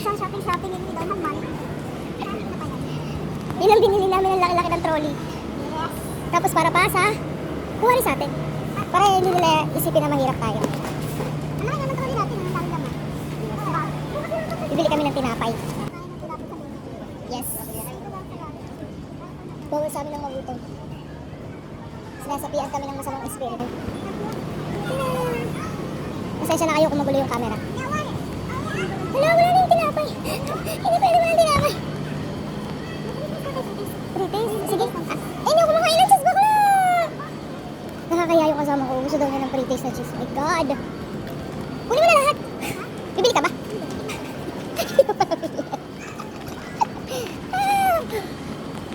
Isang shopping, hindi daw mag-money. Yun ang binili namin ang laki-laki ng trolley. Yes. Tapos para pa sa kuha rin sa atin. Para hindi nila isipin na mahirap tayo. Ano nga naman trolley natin? Ang dami naman. Bibili kami ng tinapay. Yes. Bawal sa amin ng magutom. Sinasapian kami ng masamang espiritu. Pasensya na kayo kung magulo yung camera. Wala na yung tinapay. Hindi pwede mo ng tinapay. Pretty? Sige. Ay, hindi ako kumakain ng cheese bakla! Nakakaya yung kasama ko. Gusto daw niya ng pre-taste na cheese. My God! Kunin mo na lahat! Bibili ka ba?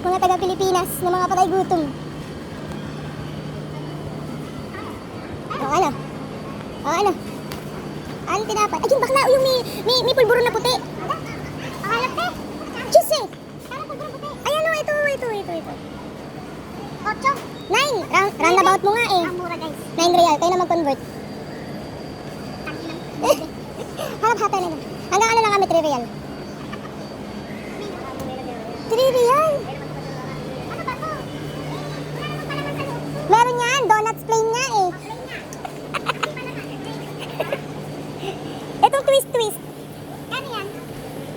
Mga taga-Pilipinas na mga patay gutom. O ano? O ano? Ano tinapay? Ay, yung bakla! O yung may pulburo na puti. Pangalap ka? Cheese eh! Kala ko ba puti? Ay, ano? Ito. 8. 9! Roundabout mo nga eh. Ang mura guys. 9 real. Tayo na mag-convert. Tanginang. Harap-hata na lang. Hanggang ano lang kami, 3 real. 3 real? Ano ba to? Wala naman pala ng salo. Meron yan. Donuts plain nga eh. Ito twist. Ano yan?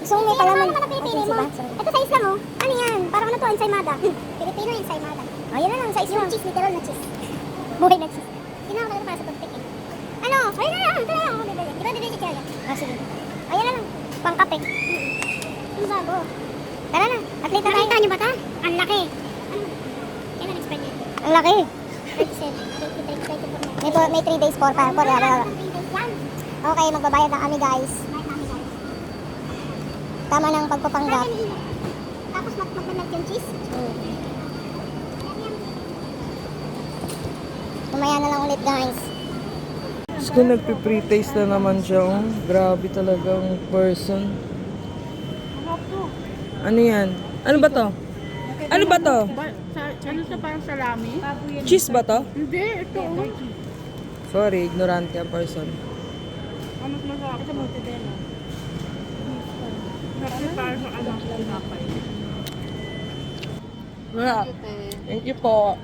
Gusto mo may palaman. Ano ba napipili mo? Ba? Ito size lang oh. Ano yan? Parang ano to? Ensaymada. Filipino ensaymada. Oh, yun na lang. Size Yung mo. cheese, literal na cheese. Buhay na cheese. Ginawa ko talaga para sa toothpick eh. Ano? Ayun na lang, ito na lang ako bibili. Di ba bibili si Kaya? Ah, sige. Ayan na lang. Pangkape. Yung bago. Tara na. Athlete na tayo. Nakita niyo ba ta? Ang laki. Ano? Kailan expect niyo? Ang laki. 37, 23, 24 na. May 3 days for para. Yan. Okay, magbabayad na kami guys. Bakit namin yan? Tama ng pagpapanggap. Kaya init. Tapos mag-melt yung cheese. Tumaya na lang ulit guys. Tapos kung nagpipre-taste na naman siya, oh. Grabe talagang person. Ano yan? Ano ba to? Ano ba to? Ano sa parang salami? Cheese ba to? Hindi, ito. Sorry, ignorante ang person. Ano masarap sa mozzarella? Kasi parang sa anak ng napay. Thank you po.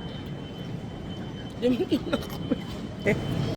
Hindi mo kinakain.